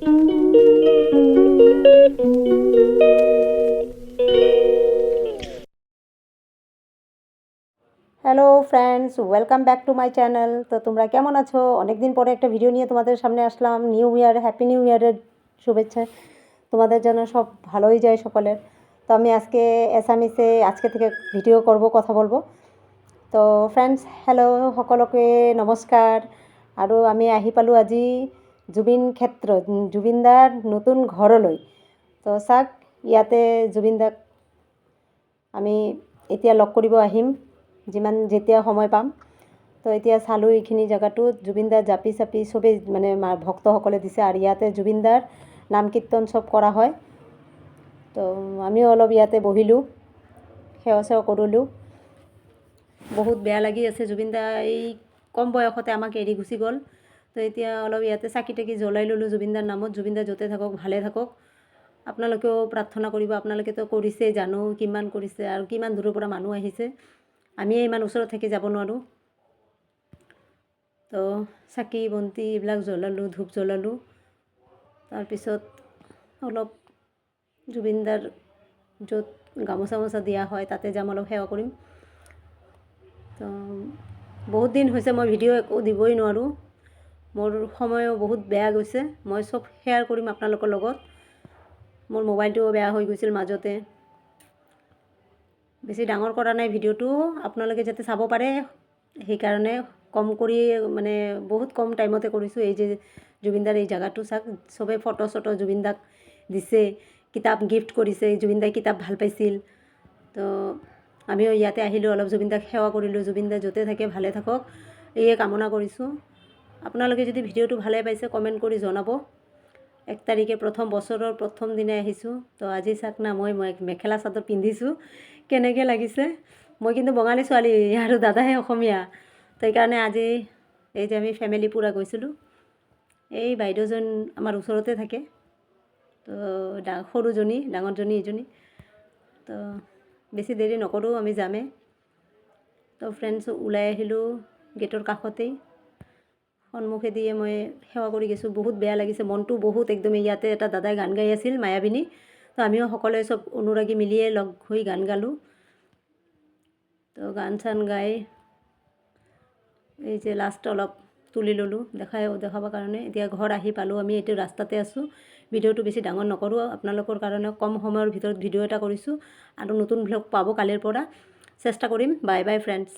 Hello friends, welcome back to my channel. তো তোমরা কেমন আছো? অনেক দিন পরে একটা ভিডিও নিয়ে তোমাদের সামনে আসলাম। নিউ ইয়ার, হ্যাপি নিউ ইয়ারের শুভেচ্ছা। তোমাদের যেন সব ভালোই যায় সকলের। তো আমি আজকে এছামিছে আজকে থেকে ভিডিও করব, কথা বলবো। তো ফ্ৰেণ্ডছ, হেল্ল' সকলোকে নমস্কাৰ। আৰু আমি আহি পালোঁ আজি জুবিন ক্ষেত্ৰত, জুবিনদাৰ নতুন ঘৰলৈ। তো চাওক, ইয়াতে জুবিনদাক আমি এতিয়া লগ কৰিব আহিম যেতিয়া সময় পাম। তো এতিয়া চালোঁ এইখিনি জেগাটোত জুবিনদাৰ জাপি চাপি চবেই মানে ভক্তসকলে দিছে, আৰু ইয়াতে জুবিনদাৰ নাম কীৰ্তন চব কৰা হয়। তো আমিও অলপ ইয়াতে বহিলোঁ, সেৱা চেৱা কৰিলোঁ। বহুত বেয়া লাগি আছে, জুবিনদা এই কম বয়সতে আমাক এৰি গুচি গ'ল। তো এতিয়া অলপ ইয়াতে চাকি তাকি জ্বলাই ল'লোঁ জুবিনদাৰ নামত। জুবিনদা য'তে থাকক, ভালে থাকক। আপোনালোকেও প্ৰাৰ্থনা কৰিব, আপোনালোকেতো কৰিছে, জানো কিমান কৰিছে আৰু কিমান দূৰৰ পৰা মানুহ আহিছে। আমিয়ে ইমান ওচৰত থাকি যাব নোৱাৰোঁ। তো চাকি বন্তি এইবিলাক জ্বলালোঁ, ধূপ জ্বলালোঁ। তাৰপিছত অলপ জুবিনদাৰ য'ত গামোচা চামোচা দিয়া হয় তাতে যাম, অলপ সেৱা কৰিম। তো বহুত দিন হৈছে মই ভিডিঅ' একো দিবই নোৱাৰোঁ, মোৰ সময়ো বহুত বেয়া গৈছে। মই চব শ্বেয়াৰ কৰিম আপোনালোকৰ লগত। মোৰ মোবাইলটোও বেয়া হৈ গৈছিল মাজতে। বেছি ডাঙৰ কৰা নাই ভিডিঅ'টো, আপোনালোকে যাতে চাব পাৰে সেইকাৰণে কম কৰি, মানে বহুত কম টাইমতে কৰিছোঁ। এই যে জুবিনদাৰ এই জেগাটো চাওক, চবেই ফটো চটো জুবিনদাক দিছে, কিতাপ গিফ্ট কৰিছে। জুবিনদাই কিতাপ ভাল পাইছিল। তো আমিও ইয়াতে আহিলোঁ, অলপ জুবিনদাক সেৱা কৰিলোঁ। জুবিনদা য'তে থাকে ভালে থাকক, এয়ে কামনা কৰিছোঁ। আপোনালোকে যদি ভিডিঅ'টো ভালে পাইছে কমেণ্ট কৰি জনাব। 1 তাৰিখে প্ৰথম বছৰৰ প্ৰথম দিনাই আহিছোঁ। তো আজি চাওক না, মই মেখেলা চাদৰ পিন্ধিছোঁ, কেনেকৈ লাগিছে। মই কিন্তু বঙালী ছোৱালী আৰু দাদাহে অসমীয়া। তো সেইকাৰণে আজি এই যে আমি ফেমিলি পূৰা গৈছিলোঁ। এই বাইদেউজন আমাৰ ওচৰতে থাকে। তো সৰুজনী, ডাঙৰজনী এইজনী। তো বেছি দেৰি নকৰোঁ, আমি যামেই। তো ফ্ৰেণ্ডছ, ওলাই আহিলোঁ গেটৰ কাষতেই, সন্মুখেদিয়ে মই সেৱা কৰি গৈছোঁ। বহুত বেয়া লাগিছে, মনটো বহুত একদম। ইয়াতে এটা দাদাই গান গাই আছিল, মায়াবিনী। তো আমিও সকলোৱে চব অনুৰাগী মিলিয়ে লগ হৈ গান গালোঁ। তো গান চান গাই এই যে লাষ্ট অলপ তুলি ল'লোঁ দেখাবৰ কাৰণে। এতিয়া ঘৰ আহি পালোঁ, আমি এইটো ৰাস্তাতে আছোঁ। ভিডিঅ'টো বেছি ডাঙৰ নকৰোঁ, আপোনালোকৰ কাৰণে কম সময়ৰ ভিতৰত ভিডিঅ' এটা কৰিছোঁ। আৰু নতুন ভ্লগ পাব কালিৰ পৰা, চেষ্টা কৰিম। Bye bye friends.